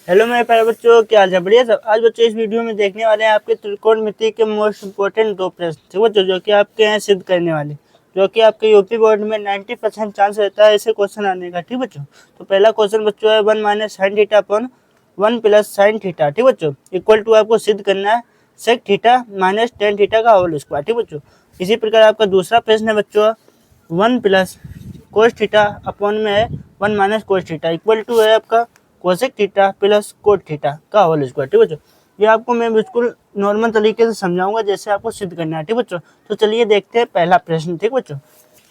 Hello मेरे प्यारे बच्चों, क्या हाल है? बढ़िया सब। आज बच्चों इस वीडियो में देखने वाले हैं आपके त्रिकोणमिति के मोस्ट इंपोर्टेंट 2 प्रश्न, ठीक बच्चों, जो कि आपके यहाँ सिद्ध करने वाले, जो कि आपके यूपी बोर्ड में 90% चांस रहता है ऐसे क्वेश्चन आने का, ठीक बच्चों। तो पहला क्वेश्चन बच्चों है 1 minus sine theta upon 1 plus sine theta, ठीक बच्चों, इक्वल टू आपको सिद्ध करना है sec theta minus tan theta का होल स्क्वायर, ठीक बच्चों। इसी प्रकार आपका दूसरा प्रश्न है बच्चों 1 प्लस कोस थीटा अपॉन में है 1 minus cos theta equal to है आपका cosec theta plus cot theta का होल स्क्वायर, ठीक बच्चों। ये आपको मैं बिल्कुल नॉर्मल तरीके से समझाऊंगा जैसे आपको सिद्ध करना है, ठीक बच्चों। तो चलिए देखते हैं पहला प्रश्न, ठीक बच्चों।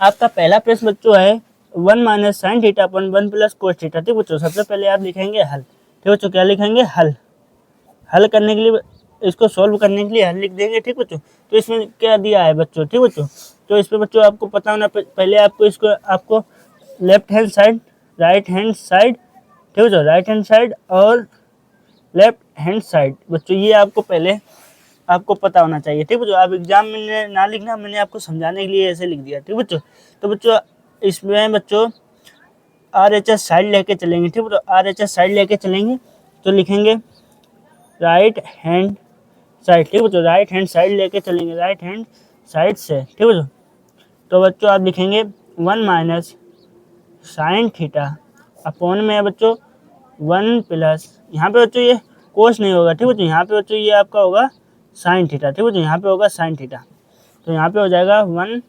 आपका पहला प्रश्न बच्चों है 1 minus sine theta upon 1 plus cos theta, ठीक बच्चों। सबसे पहले आप लिखेंगे हल, ठीक बच्चों। क्या लिखेंगे? हल। हल करने के लिए, इसको सॉल्व करने के लिए हल लिख देंगे, ठीक बच्चों। तो इसमें क्या दिया है बच्चों, ठीक बच्चों। तो इसमें बच्चों आपको पता होना, पहले आपको इसको आपको left hand side, right hand side, ठीक बच्चों, राइट हैंड साइड और लेफ्ट हैंड साइड बच्चों, ये आपको पहले आपको पता होना चाहिए, ठीक बच्चों। आप एग्जाम में ना लिखना, मैंने आपको समझाने के लिए ऐसे लिख दिया, ठीक बच्चों। तो बच्चों इसमें बच्चों आर एच एस साइड लेके चलेंगे, ठीक बच्चों। आर एच एस साइड लेके चलेंगे तो लिखेंगे राइट हैंड साइड, ठीक बच्चों। राइट हैंड साइड लेके चलेंगे, राइट हैंड साइड से, ठीक बच्चों। तो बच्चों आप लिखेंगे 1 माइनस साइन थीटा अपॉन में है बच्चों 1 प्लस, यहाँ पे बच्चों ये कोस नहीं होगा, ठीक बच्चों। यहाँ पे बच्चों ये आपका होगा साइन थीटा, ठीक बच्चों। यहाँ पे होगा साइन थीटा, तो यहाँ पे हो जाएगा 1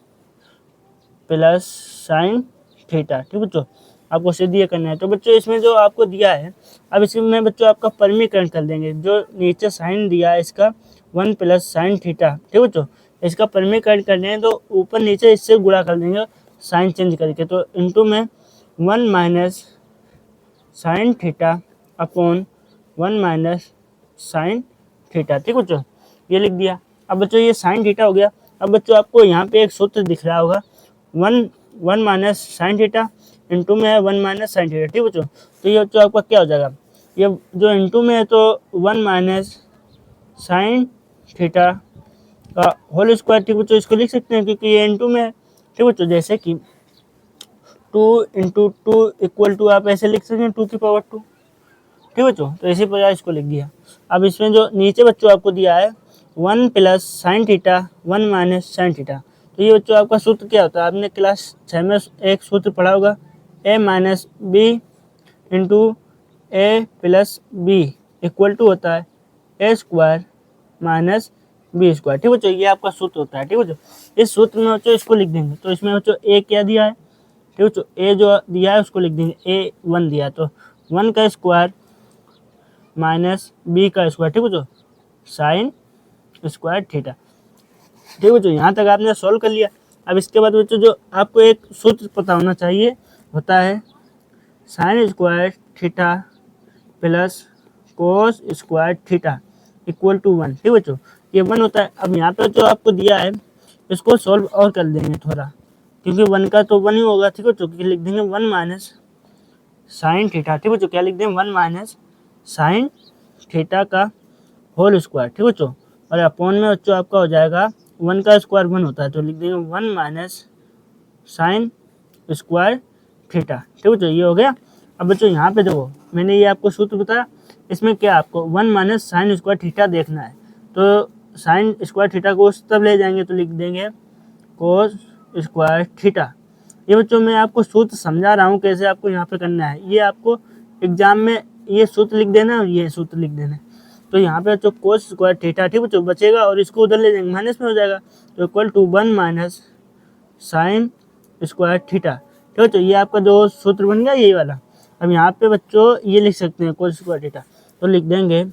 प्लस साइन थीटा, ठीक बच्चों। आपको सिद्ध ये करना है। तो बच्चों इसमें जो आपको दिया है, अब इसमें बच्चों आपका परिमीकरण कर देंगे। जो नीचे साइन दिया है इसका 1 प्लस साइन थीटा, ठीक बच्चों, इसका परिमीकरण कर देंगे तो ऊपर नीचे इससे गुणा कर देंगे साइन चेंज करके। तो इंटू में 1 minus sine theta upon 1 minus sine theta, ठीक बच्चों, ये लिख दिया। अब बच्चों ये साइन थीटा हो गया। अब बच्चों आपको यहाँ पे एक सूत्र दिख रहा होगा 1 माइनस साइन थीटा, इंटू में है 1 माइनस साइन थीटा, ठीक बच्चों। तो ये बच्चों आपका क्या हो जाएगा, ये जो इंटू में है तो 1 माइनस साइन थीटा का होल स्क्वायर, ठीक बच्चों, इसको लिख सकते हैं क्योंकि ये इंटू में है, ठीक बच्चों। जैसे कि 2 इंटू 2 इक्वल टू, आप ऐसे लिख सकते हैं 2 की पावर 2, ठीक बच्चों। तो इसी प्रकार इसको लिख दिया। अब इसमें जो नीचे बच्चों आपको दिया है 1 plus sine theta 1 minus sine theta, तो ये बच्चों आपका सूत्र क्या होता है? आपने क्लास 6 में एक सूत्र पढ़ा होगा, A minus B into A plus B equal to होता है A square minus B square, ठीक बच्चों। ये आपका सूत्र होता है, ठीक बच्चों। इस सूत्र में बच्चों इसको लिख देंगे। तो इसमें बच्चों ए क्या दिया है, ठीक बच्चों, ए जो दिया है उसको लिख देंगे, ए 1 दिया है तो 1 का स्क्वायर माइनस बी का स्क्वायर, ठीक बच्चों, साइन स्क्वायर थीटा, ठीक बच्चों। यहाँ तक आपने सॉल्व कर लिया। अब इसके बाद बच्चों जो आपको एक सूत्र पता होना चाहिए होता है sine square theta plus cos square theta equal to 1, ठीक बच्चों, ये 1 होता है। अब यहाँ पे जो आपको दिया है इसको सॉल्व और कर देंगे थोड़ा, क्योंकि 1 का तो 1 ही होगा, ठीक बच्चों। लिख देंगे 1 माइनस साइन थीटा, ठीक बच्चों, क्या लिख देंगे 1 माइनस साइन थीटा का होल स्क्वायर, ठीक बच्चों। और अपॉन में बच्चों आपका हो जाएगा 1 का स्क्वायर 1 होता है, तो लिख देंगे 1 माइनस साइन स्क्वायर थीटा, ठीक बच्चों, ये हो गया। अब बच्चों यहाँ पे देखो, मैंने ये आपको सूत्र बताया, इसमें क्या आपको 1 माइनस साइन स्क्वायर थीटा देखना है। तो साइन स्क्वायर थीटा को तब ले जाएंगे तो लिख देंगे कोस स्क्वायर थीटा। ये बच्चों मैं आपको सूत्र समझा रहा हूँ कैसे आपको यहाँ पे करना है। ये आपको एग्जाम में ये सूत्र लिख देना है और ये सूत्र लिख देना है। तो यहाँ पे बच्चों कोस स्क्वायर थीटा, ठीक बच्चों, बचेगा और इसको उधर ले जाएंगे, माइनस में हो जाएगा, तो equal to 1 minus sine square theta, ठीक बच्चों। ये आपका जो सूत्र बन गया यही वाला। अब यहाँ पे बच्चों ये लिख सकते हैं कोस स्क्वायर थीटा, तो लिख देंगे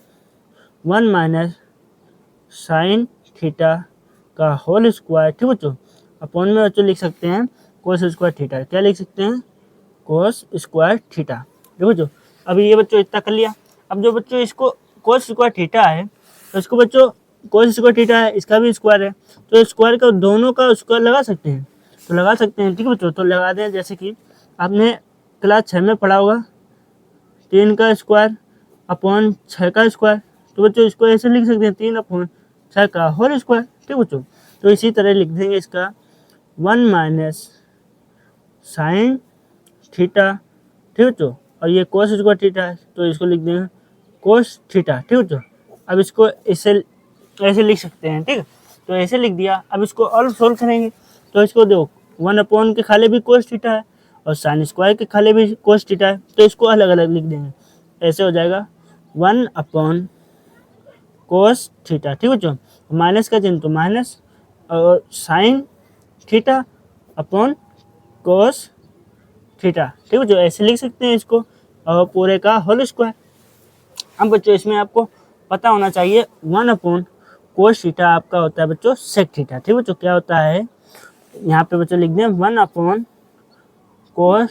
1 माइनस साइन थीटा का होल स्क्वायर, ठीक बच्चों, अपॉन में बच्चों लिख सकते हैं कोस स्क्वायर थीटा। क्या लिख सकते हैं? कोस स्क्वायर थीटा, ठीक बच्चों। अभी ये बच्चों इतना कर लिया। अब जो बच्चों इसको कोस स्क्वायर थीटा है, तो इसको बच्चों कोस स्क्वायर थीटा है, इसका भी स्क्वायर है, तो स्क्वायर का दोनों का स्क्वायर लगा सकते हैं, तो लगा सकते हैं, ठीक है बच्चों। तो लगा दें, जैसे कि आपने क्लास 6 में पढ़ा होगा 3 का स्क्वायर अपॉन 6 का स्क्वायर, तो बच्चों इसको ऐसे लिख सकते हैं 3 अपॉन 6 का होल स्क्वायर, ठीक बच्चों। तो इसी तरह लिख देंगे इसका 1 माइनस साइन थीटा, ठीक बच्चों, और ये कोस स्क्वायर थीटा है, तो इसको लिख देंगे कोस थीटा, ठीक है बच्चों। अब इसको इससे ऐसे लिख सकते हैं, ठीक है। तो ऐसे लिख दिया। अब इसको और सोल्व करेंगे तो इसको देखो 1 के खाले भी कोस थीटा है और साइन स्क्वायर के खाले भी कोस थीटा है, तो इसको अलग अलग लिख देंगे। ऐसे हो जाएगा 1 कोस थीटा, ठीक है बच्चों। माइनस का चिन्ह तो माइनस और sign theta upon cos theta, ठीक है बच्चों। ऐसे लिख सकते हैं इसको और पूरे का होल स्क्वायर। अब बच्चों इसमें आपको पता होना चाहिए 1 कोस थीटा आपका होता है बच्चों सेक थीटा, ठीक है बच्चों। क्या होता है यहाँ पे बच्चों लिख दें 1 कोस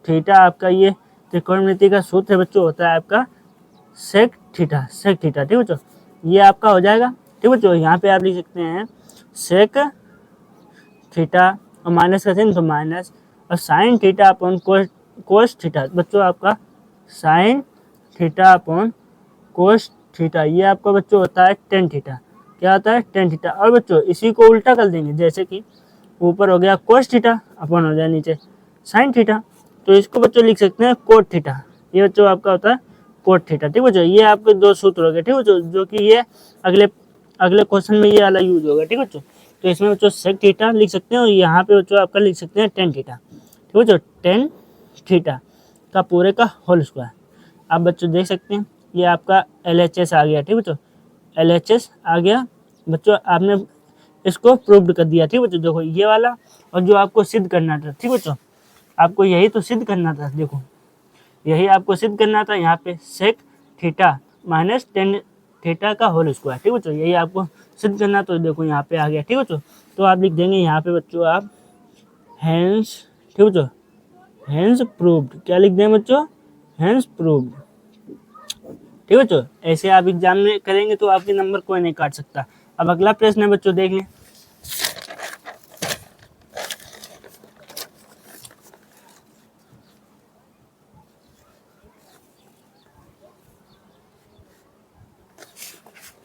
थीटा, आपका ये त्रिकोणमिति का सूत्र है बच्चों, होता है आपका सेक थीटा, ठीक है बच्चों। ये आपका हो जाएगा, ठीक है बच्चों। यहाँ पे आप लिख सकते हैं सेक थीटा और माइनस का चिन्ह तो माइनस और sign theta upon cos theta बच्चों, आपका sign theta upon cos theta, ये आपका बच्चों होता है टेन थीटा। क्या होता है टेन थीटा। और बच्चों इसी को उल्टा कर देंगे, जैसे कि ऊपर हो गया कोस थीटा अपॉन हो जाए नीचे साइन थीटा, तो इसको बच्चों लिख सकते हैं कोट थीटा। ये बच्चों आपका होता है कोट थीटा, ठीक बच्चों। ये आपके दो सूत्र हो गए, ठीक बच्चों, जो कि ये अगले क्वेश्चन में ये वाला यूज होगा, ठीक बच्चों। तो इसमें बच्चों सेक थीटा लिख सकते हैं और यहाँ पे बच्चों आपका लिख सकते हैं टेन थीटा, ठीक बच्चों। टेन थीटा का पूरे का होल स्क्वायर। आप बच्चों देख सकते हैं ये आपका LHS आ गया, ठीक बच्चों। LHS आ गया बच्चों, आपने इसको प्रूव्ड कर दिया, ठीक बच्चों। देखो ये वाला और जो आपको सिद्ध करना था, ठीक बच्चों, आपको यही तो सिद्ध करना था। देखो यही आपको सिद्ध करना था, यहाँ पे sec theta minus tan theta का होल स्क्वायर, ठीक बच्चों, यही आपको सिद्ध करना। तो देखो यहाँ पे आ गया, ठीक बच्चों। तो आप लिख देंगे यहाँ पे बच्चों आप हैंस, ठीक बच्चों, हैंस प्रूव्ड। क्या लिख दें बच्चों, हैंस प्रूव्ड, ठीक है बच्चों। ऐसे आप एग्जाम में करेंगे तो आपके नंबर कोई नहीं काट सकता। अब अगला प्रश्न है बच्चों, देख लें।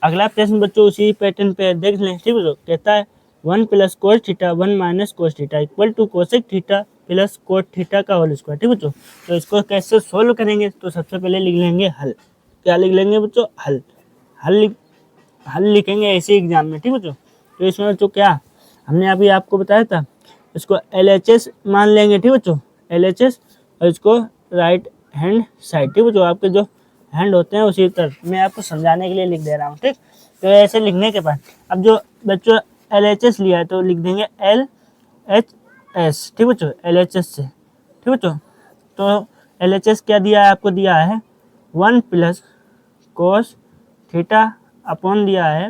अगला प्रश्न बच्चों उसी पैटर्न पे देख लें, ठीक है। कहता है 1 + cos theta 1 - cos theta equal to cosec theta plus cot theta का होल स्क्वायर, ठीक बच्चों। तो इसको कैसे सोल्व करेंगे, तो सबसे पहले लिख लेंगे हल। क्या लिख लेंगे बच्चों, हल लिखेंगे ऐसे एग्जाम में, ठीक बच्चों। तो इसमें बच्चों क्या हमने अभी आपको बताया था, इसको LHS मान लेंगे, ठीक बच्चों, LHS, और इसको राइट हैंड साइड, ठीक बच्चों। आपके जो हैंड होते हैं उसी तरफ, मैं आपको समझाने के लिए लिख दे रहा हूँ, ठीक। तो ऐसे लिखने के बाद अब जो बच्चों LHS लिया है तो लिख देंगे LHS, ठीक बच्चों, LHS से, ठीक बच्चों। तो LHS क्या दिया है आपको, दिया है 1 + कोस थीटा अपॉन दिया है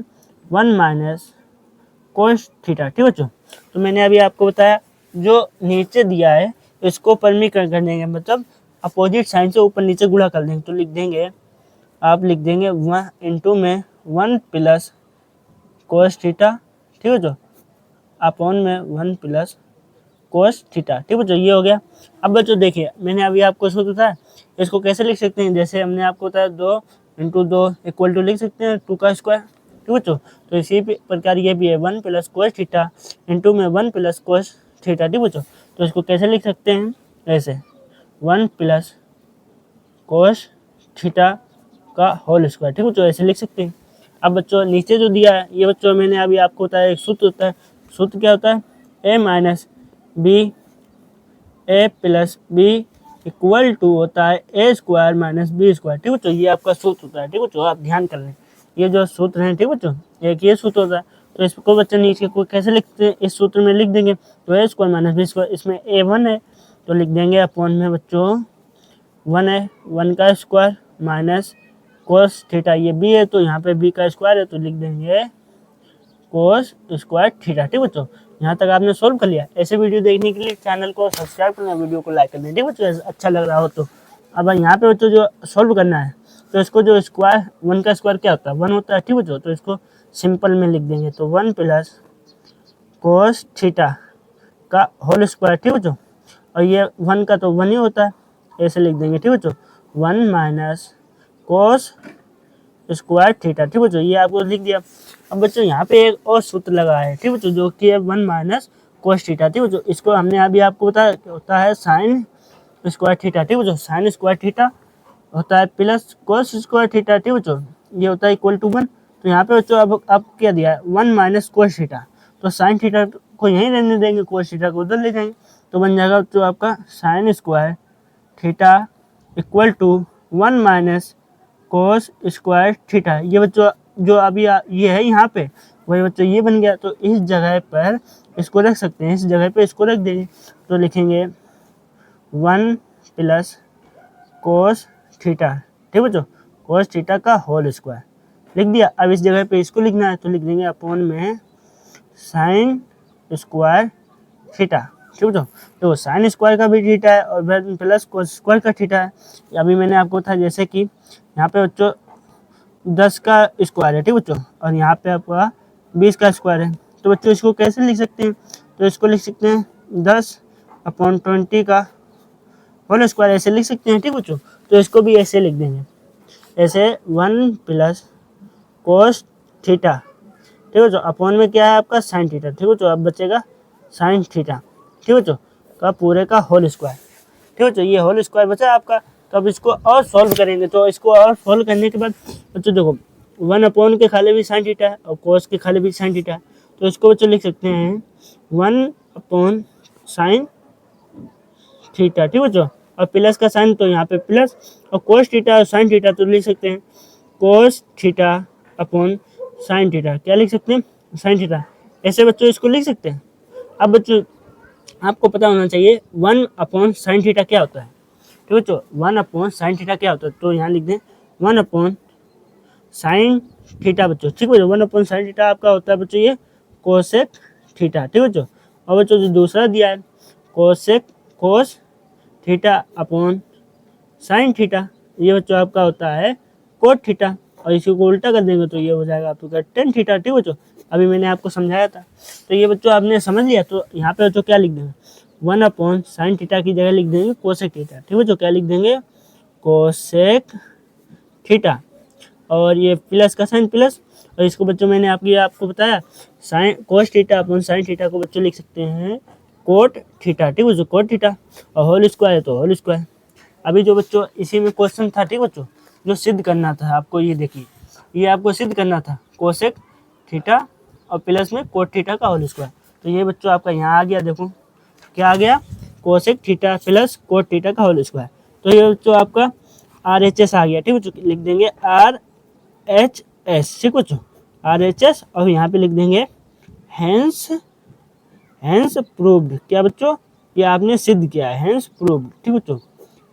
1 - कोस थीटा, ठीक बच्चों। तो मैंने अभी आपको बताया जो नीचे दिया है इसको परमीकरण कर देंगे, मतलब अपोजिट साइन से ऊपर नीचे गुणा कर देंगे। तो लिख देंगे, आप लिख देंगे 1 इंटू में 1 + कोस थीटा, ठीक है जो, अपॉन में 1 + कोस थीटा, ठीक है जो, ये हो गया। अब बच्चों देखिए मैंने अभी आपको सूत्र बताया, इसको कैसे लिख सकते हैं, जैसे हमने आपको बताया 2 × 2 = लिख सकते हैं 2 का स्क्वायर, ठीक है बच्चों। तो इसी प्रकार ये भी है 1 + कोस थीटा इंटू में 1 + कोस थीटा, ठीक है बच्चों। तो इसको कैसे लिख सकते हैं, ऐसे 1 + कोस थीटा का होल स्क्वायर, ठीक है बच्चों, ऐसे लिख सकते हैं। अब बच्चों नीचे जो दिया है ये बच्चों मैंने अभी आपको बताया एक सूत्र होता है, सूत्र क्या होता है, a - b a + b equal to होता है a² - b², ठीक बच्चों, ये आपका सूत्र होता है, ठीक बच्चों। आप ध्यान कर लें ये जो सूत्र है, ठीक बच्चों, एक ये सूत्र होता है। तो इसको बच्चों नीचे को कैसे लिखते हैं, इस सूत्र में लिख देंगे। तो a² - b², इसमें a 1 है तो लिख देंगे अपॉन में बच्चों 1 है, 1 का स्क्वायर माइनस कोस थीटा, ये b है तो यहाँ पे b का स्क्वायर है तो लिख देंगे कोस स्क्वायर थीटा, ठीक बच्चों। यहाँ तक आपने सोल्व कर लिया। ऐसे वीडियो देखने के लिए चैनल को सब्सक्राइब करना, वीडियो को लाइक कर दें, ठीक बच्चों, अच्छा लग रहा हो तो। अब यहाँ पे बच्चों जो सोल्व करना है तो इसको जो स्क्वायर 1 का स्क्वायर क्या होता है, 1 होता है, ठीक बच्चों। तो इसको सिंपल में लिख देंगे, तो 1 + कोस थीटा का होल स्क्वायर, ठीक बच्चों, और ये 1 का तो 1 ही होता है, ऐसे लिख देंगे, ठीक बच्चों, 1 - कोस स्क्वायर थीटा, ठीक बच्चों, ये आपको लिख दिया। अब बच्चों यहाँ पे एक और सूत्र लगा है, ठीक बच्चों, जो कि है 1 - कोस थीटा, ठीक बच्चों। इसको हमने अभी आपको बताया होता है साइन स्क्वायर थीटा, ठीक बच्चों, साइन स्क्वायर थीटा होता है प्लस कोस स्क्वायर थीटा, ठीक बच्चों, ये होता है इक्वल टू 1। तो यहाँ पे बच्चों अब क्या दिया है 1 माइनस कोस थीटा, तो साइन थीटा को यहीं रहने देंगे, कोस थीटा को उधर ले जाएंगे, तो बन जाएगा बच्चों आपका sine square theta equal to 1 minus cos square theta. ये बच्चों जो अभी ये है यहाँ पे, वही बच्चों ये बन गया। तो इस जगह पर इसको रख सकते हैं, इस जगह पे इसको रख देंगे, तो लिखेंगे 1 प्लस कोस थीटा, ठीक बच्चों, कोस थीटा का होल स्क्वायर लिख दिया। अब इस जगह पे इसको लिखना है, तो लिख देंगे अपॉन में साइन स्क्वायर थीटा, ठीक बच्चों। तो साइन स्क्वायर का भी थीटा है और प्लस कोस स्क्वायर का थीटा है। अभी मैंने आपको बताया जैसे कि यहाँ पे बच्चों 10 का स्क्वायर है, ठीक बच्चों, और यहाँ पे आपका 20 का स्क्वायर है। तो बच्चों इसको कैसे लिख सकते हैं, तो इसको लिख सकते हैं 10/20 का होल स्क्वायर, ऐसे लिख सकते हैं, ठीक बच्चों। तो इसको भी ऐसे लिख देंगे, ऐसे 1 प्लस कोस थीटा, ठीक बच्चों, अपॉन में क्या है आपका साइन थीटा, ठीक बच्चों, अब बचेगा साइन थीटा, ठीक बच्चों, का पूरे का होल स्क्वायर, ठीक बच्चों, ये होल स्क्वायर बचा आपका। तो अब इसको और सॉल्व करेंगे, तो इसको और सॉल्व करने के बाद बच्चों देखो 1 अपॉन के खाले भी साइन थीटा है और कोस के खाले भी साइन थीटा है, तो इसको बच्चों लिख सकते हैं 1 अपॉन साइन थीटा, ठीक बच्चों, और प्लस का साइन तो यहाँ पे प्लस, और कोस थीटा और साइन थीटा तो लिख सकते हैं cos theta upon sine theta, क्या लिख सकते हैं साइन थीटा, ऐसे बच्चों इसको लिख सकते हैं। अब बच्चों आपको पता होना चाहिए 1 अपॉन साइन थीटा क्या होता है, ठीक बच्चों, 1 अपॉन साइन थीटा क्या होता है, तो यहाँ लिख दें 1 अपॉन साइन थीटा बच्चों, ठीक बच्चों, 1 अपॉन साइन थीटा आपका होता है बच्चों ये कोसेक थीटा, ठीक बच्चों। और बच्चों जो दूसरा दिया है cos theta upon sine theta, ये बच्चों आपका होता है कोट थीटा, और इसी को उल्टा कर देंगे तो ये हो जाएगा आपका टेन थीटा, ठीक बच्चों, अभी मैंने आपको समझाया था। तो ये बच्चों आपने समझ लिया, तो यहाँ पे बच्चों क्या लिख देंगे 1 अपॉन साइन थीटा की जगह लिख देंगे कोसेक थीटा, ठीक बच्चों, क्या लिख देंगे कोसेक थीटा, और ये प्लस का साइन प्लस, और इसको बच्चों मैंने आपको बताया sine cos theta upon sine theta को बच्चों लिख सकते हैं कोट थीटा, ठीक बच्चों, कोट थीटा, और होल स्क्वायर है तो होल स्क्वायर। अभी जो बच्चों इसी में क्वेश्चन था, ठीक बच्चों, जो सिद्ध करना था आपको, ये देखिए ये आपको सिद्ध करना था कोसेक थीटा और प्लस में कोट थीटा का होल स्क्वायर। तो ये बच्चों आपका यहाँ आ गया, देखो क्या आ गया cosec theta plus cot theta का होल स्क्वायर। तो ये बच्चों आपका RHS आ गया, ठीक बच्चों, लिख देंगे RHS, ठीक बच्चों, RHS, और यहाँ पे लिख देंगे हेंस प्रूव्ड, क्या बच्चों, ये आपने सिद्ध किया है, हेंस प्रूव्ड, ठीक बच्चों,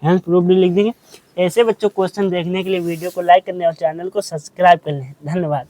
हेंस प्रूव्ड लिख देंगे। ऐसे बच्चों क्वेश्चन देखने के लिए वीडियो को लाइक करने और चैनल को सब्सक्राइब कर लें। धन्यवाद।